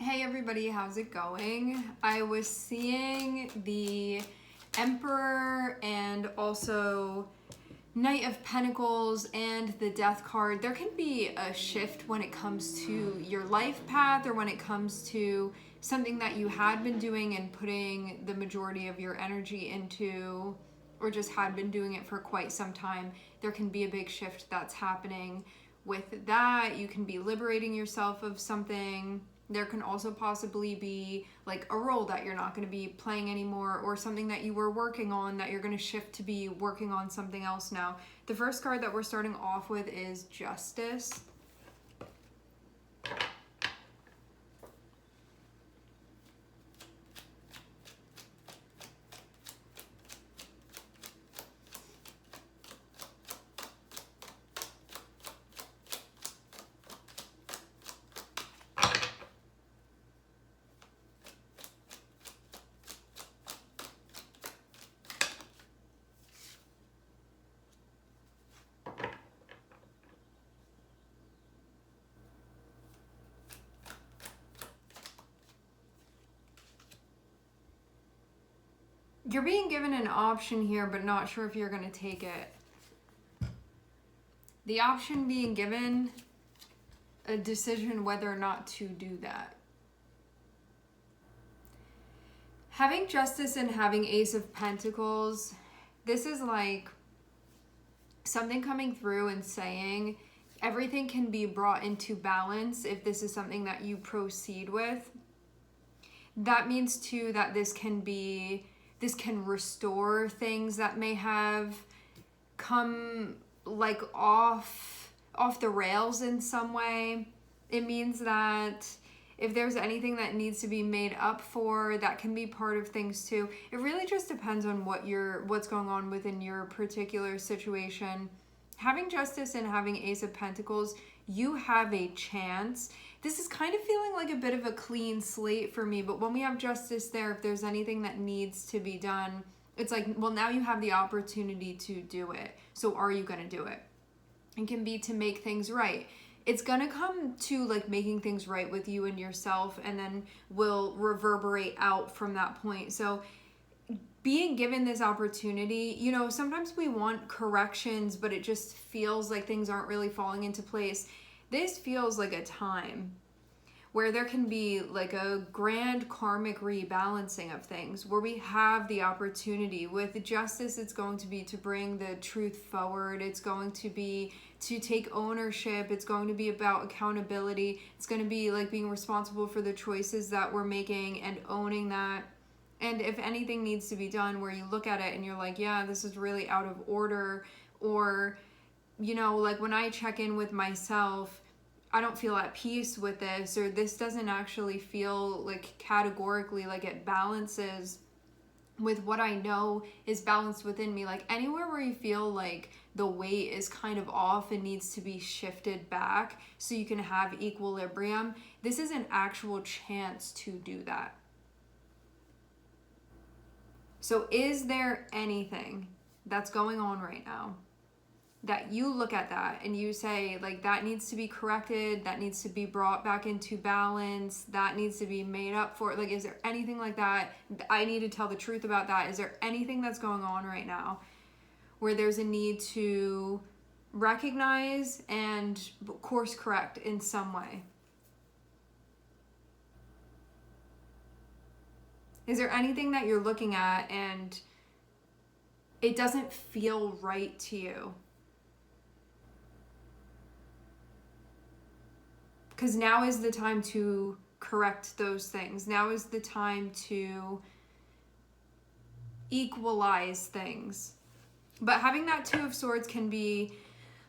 Hey everybody, how's it going? I was seeing the Emperor and also Knight of Pentacles and the Death card. There can be a shift when it comes to your life path or when it comes to something that you had been doing and putting the majority of your energy into, or just had been doing it for quite some time. There can be a big shift that's happening with that. You can be liberating yourself of something. There can also possibly be like a role that you're not going to be playing anymore, or something that you were working on that you're going to shift to be working on something else now. The first card that we're starting off with is Justice. You're being given an option here, but not sure if you're going to take it. The option being given a decision whether or not to do that. Having Justice and having Ace of Pentacles, this is like something coming through and saying everything can be brought into balance if this is something that you proceed with. That means too that this can restore things that may have come like off the rails in some way. It means that if there's anything that needs to be made up for, that can be part of things too. It really just depends on what's going on within your particular situation. Having Justice and having Ace of Pentacles, you have a chance. This is kind of feeling like a bit of a clean slate for me, but when we have Justice there, if there's anything that needs to be done, it's like, well, now you have the opportunity to do it. So are you going to do it? It can be to make things right. It's going to come to like making things right with you and yourself, and then will reverberate out from that point. So being given this opportunity, you know, sometimes we want corrections, but it just feels like things aren't really falling into place. This feels like a time where there can be like a grand karmic rebalancing of things, where we have the opportunity. With Justice, it's going to be to bring the truth forward. It's going to be to take ownership. It's going to be about accountability. It's going to be like being responsible for the choices that we're making and owning that. And if anything needs to be done where you look at it and you're like, yeah, this is really out of order, or, you know, like when I check in with myself, I don't feel at peace with this, or this doesn't actually feel like categorically like it balances with what I know is balanced within me. Like anywhere where you feel like the weight is kind of off and needs to be shifted back so you can have equilibrium, this is an actual chance to do that. So is there anything that's going on right now that you look at that and you say, like, that needs to be corrected, that needs to be brought back into balance, that needs to be made up for? Like, is there anything like that? I need to tell the truth about that. Is there anything that's going on right now where there's a need to recognize and course correct in some way? Is there anything that you're looking at and it doesn't feel right to you? Because now is the time to correct those things. Now is the time to equalize things. But having that Two of Swords can be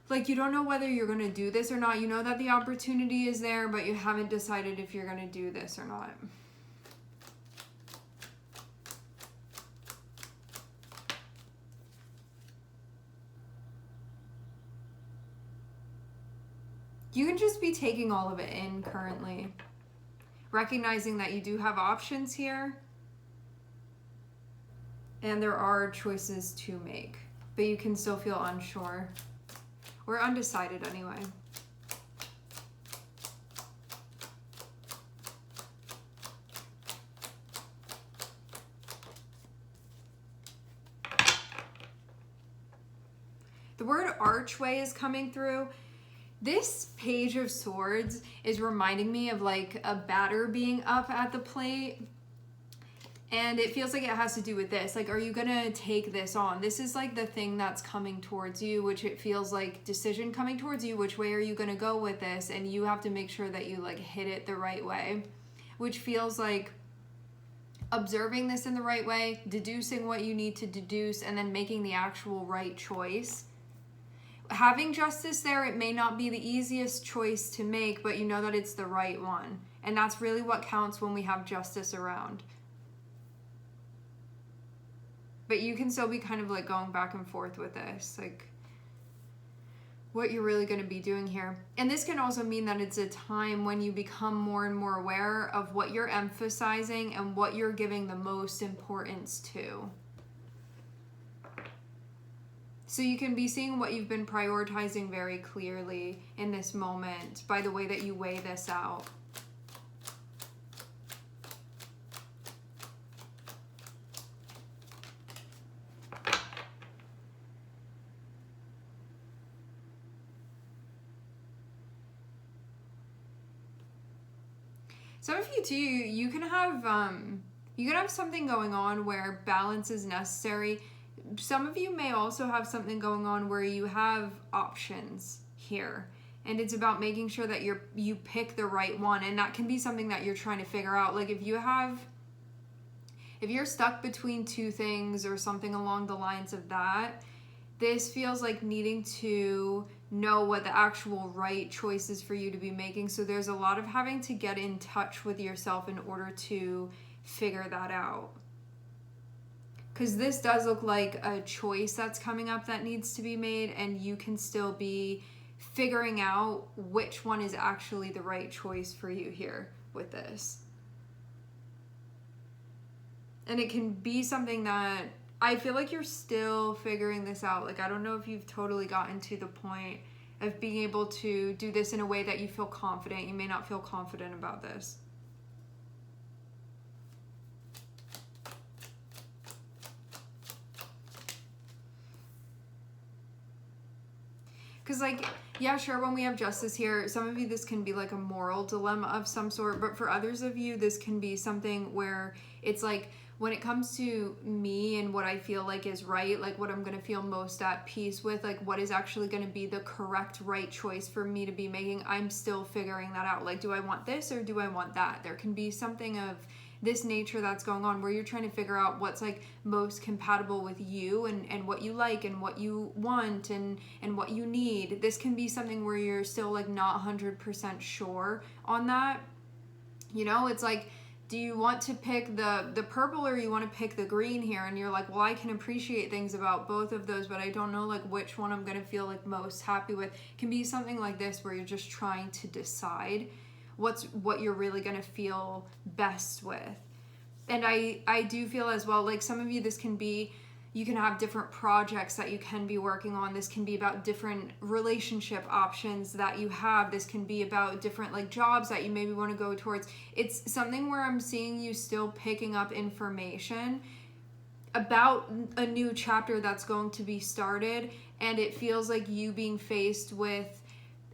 like, you don't know whether you're going to do this or not. You know that the opportunity is there, but you haven't decided if you're going to do this or not. You can just be taking all of it in currently, recognizing that you do have options here and there are choices to make, but you can still feel unsure or undecided anyway. The word archway is coming through. This Page of Swords is reminding me of like a batter being up at the plate. And it feels like it has to do with this. Like, are you going to take this on? This is like the thing that's coming towards you, which it feels like decision coming towards you. Which way are you going to go with this? And you have to make sure that you like hit it the right way, which feels like observing this in the right way, deducing what you need to deduce, and then making the actual right choice. Having justice there, it may not be the easiest choice to make, but you know that it's the right one. And that's really what counts when we have justice around. But you can still be kind of like going back and forth with this, like what you're really going to be doing here. And this can also mean that it's a time when you become more and more aware of what you're emphasizing and what you're giving the most importance to. So you can be seeing what you've been prioritizing very clearly in this moment by the way that you weigh this out. Some of you too, you can have something going on where balance is necessary. Some of you may also have something going on where you have options here. And it's about making sure that you pick the right one. And that can be something that you're trying to figure out. Like if you're stuck between two things or something along the lines of that, this feels like needing to know what the actual right choice is for you to be making. So there's a lot of having to get in touch with yourself in order to figure that out. Because this does look like a choice that's coming up that needs to be made, and you can still be figuring out which one is actually the right choice for you here with this. And it can be something that I feel like you're still figuring this out. Like, I don't know if you've totally gotten to the point of being able to do this in a way that you feel confident. You may not feel confident about this. Because, like, yeah, sure, when we have justice here, some of you, this can be like a moral dilemma of some sort. But for others of you, this can be something where it's like, when it comes to me and what I feel like is right, like what I'm going to feel most at peace with, like what is actually going to be the correct right choice for me to be making, I'm still figuring that out. Like, do I want this or do I want that? There can be something of this nature that's going on where you're trying to figure out what's like most compatible with you and what you like and what you want and what you need. This can be something where you're still like not 100% sure on that. You know, it's like, do you want to pick the purple or you want to pick the green here? And you're like, well, I can appreciate things about both of those, but I don't know like which one I'm going to feel like most happy with. It can be something like this where you're just trying to decide what you're really going to feel best with. And I do feel as well, like some of you, this can be, you can have different projects that you can be working on. This can be about different relationship options that you have. This can be about different like jobs that you maybe want to go towards. It's something where I'm seeing you still picking up information about a new chapter that's going to be started. And it feels like you being faced with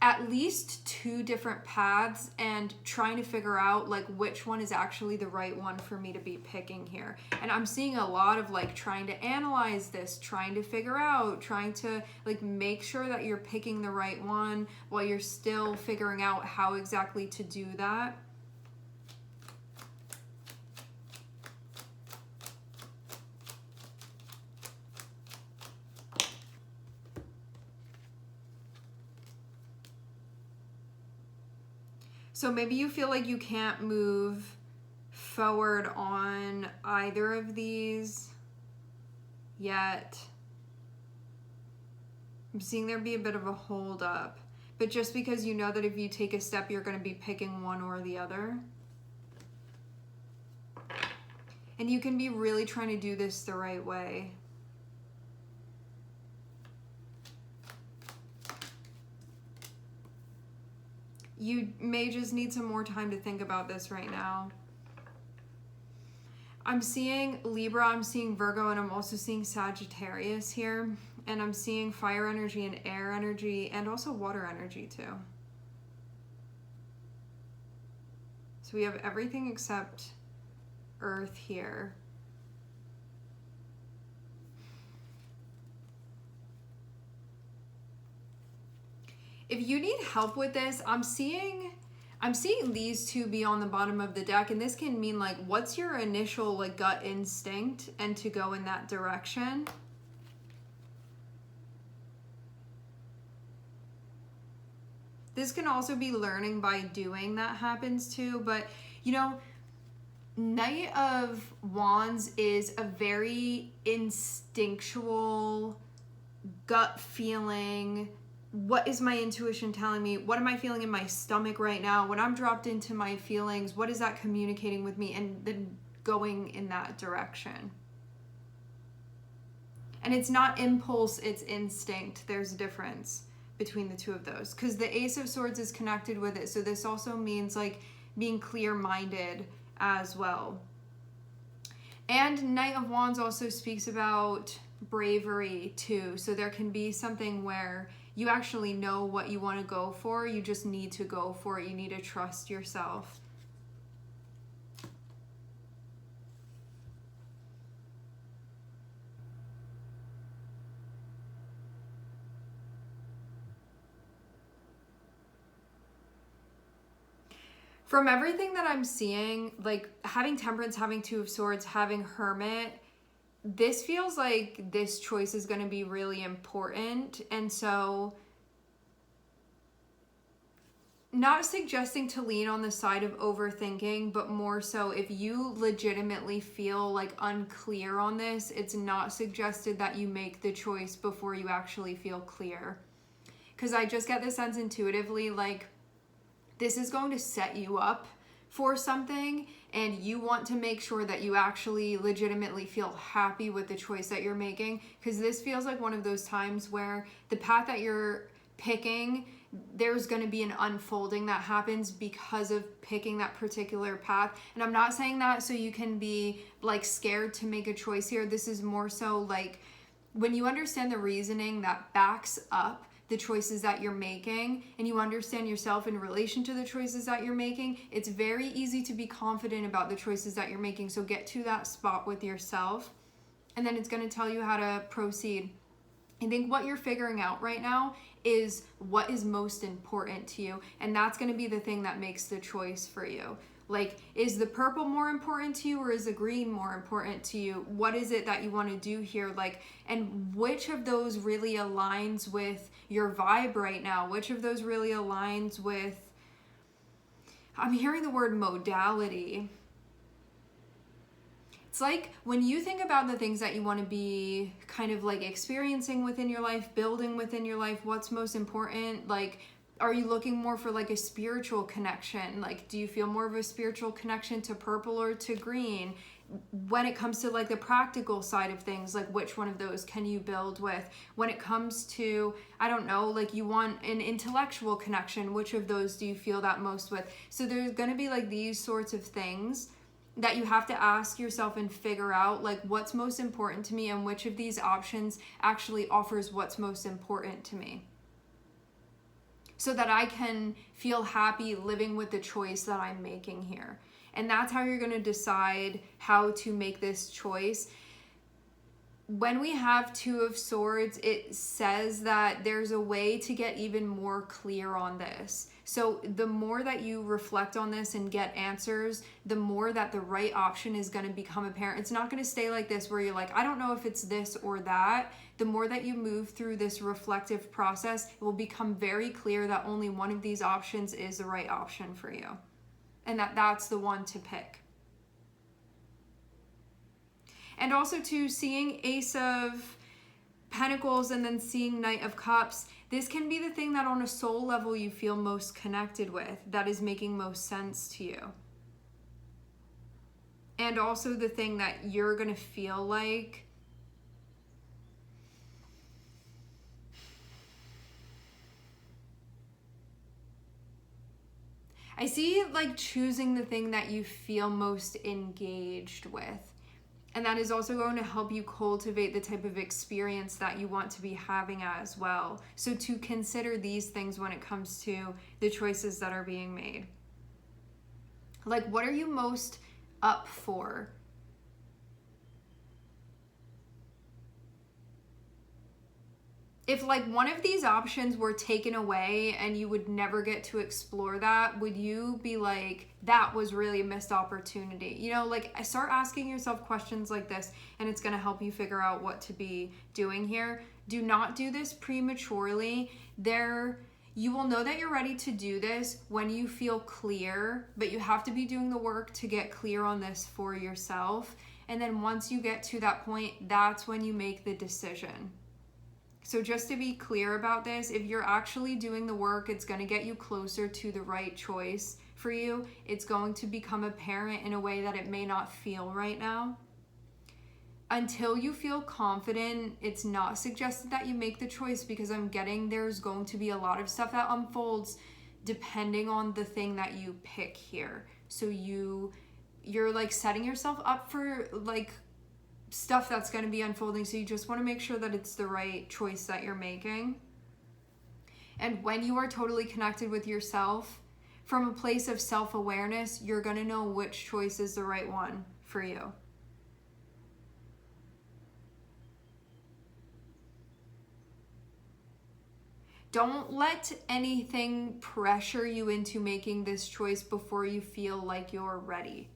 at least two different paths and trying to figure out like which one is actually the right one for me to be picking here. And I'm seeing a lot of like trying to analyze this, trying to figure out, trying to like make sure that you're picking the right one while you're still figuring out how exactly to do that. So maybe you feel like you can't move forward on either of these yet. I'm seeing there be a bit of a hold up, but just because you know that if you take a step, you're going to be picking one or the other. And you can be really trying to do this the right way. You may just need some more time to think about this right now. I'm seeing Libra, I'm seeing Virgo, and I'm also seeing Sagittarius here. And I'm seeing fire energy and air energy and also water energy too. So we have everything except earth here. If you need help with this, I'm seeing these two be on the bottom of the deck, and this can mean like, what's your initial like gut instinct and to go in that direction. This can also be learning by doing that happens too, but you know, Knight of Wands is a very instinctual gut feeling. What is my intuition telling me? What am I feeling in my stomach right now? When I'm dropped into my feelings, what is that communicating with me? And then going in that direction. And it's not impulse, it's instinct. There's a difference between the two of those. Because the Ace of Swords is connected with it. So this also means like being clear-minded as well. And Knight of Wands also speaks about bravery too. So there can be something where you actually know what you want to go for. You just need to go for it. You need to trust yourself. From everything that I'm seeing, like having Temperance, having Two of Swords, having Hermit, this feels like this choice is going to be really important. And so, not suggesting to lean on the side of overthinking, but more so if you legitimately feel like unclear on this, it's not suggested that you make the choice before you actually feel clear. Because I just get the sense intuitively like this is going to set you up for something, and you want to make sure that you actually legitimately feel happy with the choice that you're making, because this feels like one of those times where the path that you're picking, there's going to be an unfolding that happens because of picking that particular path. And I'm not saying that so you can be like scared to make a choice here. This is more so like when you understand the reasoning that backs up the choices that you're making, and you understand yourself in relation to the choices that you're making, it's very easy to be confident about the choices that you're making. So get to that spot with yourself, and then it's going to tell you how to proceed. I think what you're figuring out right now is what is most important to you, and that's going to be the thing that makes the choice for you. Like, is the purple more important to you, or is the green more important to you? What is it that you want to do here? Like, and which of those really aligns with your vibe right now? Which of those really aligns with, I'm hearing the word modality. It's like when you think about the things that you want to be kind of like experiencing within your life, building within your life, what's most important? Like, are you looking more for like a spiritual connection? Like, do you feel more of a spiritual connection to purple or to green? When it comes to like the practical side of things, like which one of those can you build with? When it comes to, I don't know, like you want an intellectual connection, which of those do you feel that most with? So there's going to be like these sorts of things that you have to ask yourself and figure out like what's most important to me, and which of these options actually offers what's most important to me, so that I can feel happy living with the choice that I'm making here. And that's how you're going to decide how to make this choice. When we have Two of Swords, it says that there's a way to get even more clear on this. So the more that you reflect on this and get answers, the more that the right option is going to become apparent. It's not going to stay like this where you're like, I don't know if it's this or that. The more that you move through this reflective process, it will become very clear that only one of these options is the right option for you, and that's the one to pick. And also too, seeing Ace of Pentacles and then seeing Knight of Cups, this can be the thing that on a soul level you feel most connected with, that is making most sense to you. And also the thing that you're going to feel like I see like choosing the thing that you feel most engaged with. And that is also going to help you cultivate the type of experience that you want to be having as well. So to consider these things when it comes to the choices that are being made. Like, what are you most up for? If like one of these options were taken away and you would never get to explore that, would you be like, that was really a missed opportunity? You know, like start asking yourself questions like this, and it's going to help you figure out what to be doing here. Do not do this prematurely. You will know that you're ready to do this when you feel clear, but you have to be doing the work to get clear on this for yourself. And then once you get to that point, that's when you make the decision. So just to be clear about this, if you're actually doing the work, it's going to get you closer to the right choice for you. It's going to become apparent in a way that it may not feel right now. Until you feel confident, it's not suggested that you make the choice, because I'm getting there's going to be a lot of stuff that unfolds depending on the thing that you pick here. So you're like setting yourself up for like stuff that's going to be unfolding, so you just want to make sure that it's the right choice that you're making. And when you are totally connected with yourself from a place of self-awareness, you're going to know which choice is the right one for you. Don't let anything pressure you into making this choice before you feel like you're ready.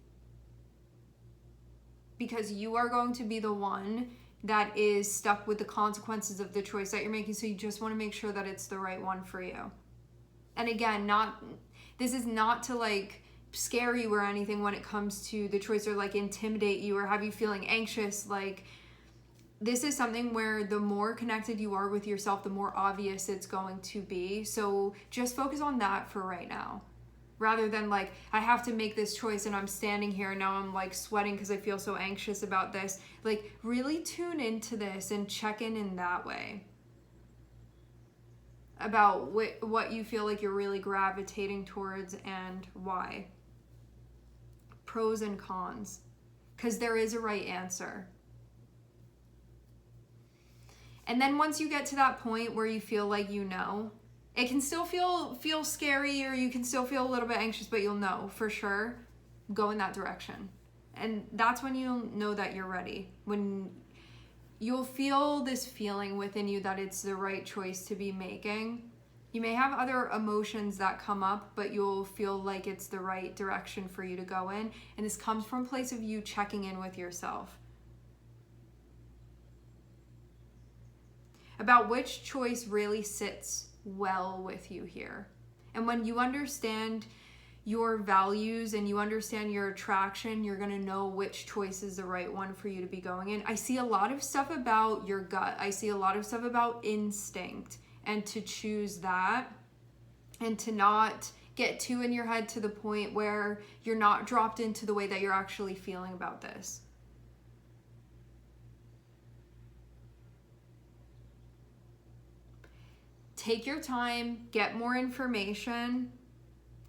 Because you are going to be the one that is stuck with the consequences of the choice that you're making. So you just want to make sure that it's the right one for you. And again, this is not to like scare you or anything when it comes to the choice, or like intimidate you or have you feeling anxious. Like, this is something where the more connected you are with yourself, the more obvious it's going to be. So just focus on that for right now. Rather than like, I have to make this choice and I'm standing here and now I'm like sweating because I feel so anxious about this. Like, really tune into this and check in that way. About what you feel like you're really gravitating towards and why. Pros and cons. Because there is a right answer. And then once you get to that point where you feel like you know, it can still feel scary, or you can still feel a little bit anxious, but you'll know for sure, go in that direction. And that's when you'll know that you're ready. When you'll feel this feeling within you that it's the right choice to be making. You may have other emotions that come up, but you'll feel like it's the right direction for you to go in. And this comes from a place of you checking in with yourself. About which choice really sits well with you here. And when you understand your values and you understand your attraction, you're going to know which choice is the right one for you to be going in. I see a lot of stuff about your gut. I see a lot of stuff about instinct, and to choose that and to not get too in your head to the point where you're not dropped into the way that you're actually feeling about this. Take your time, get more information,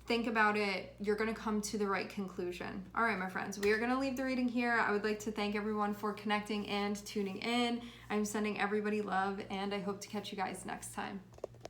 think about it. You're going to come to the right conclusion. All right, my friends, we are going to leave the reading here. I would like to thank everyone for connecting and tuning in. I'm sending everybody love, and I hope to catch you guys next time.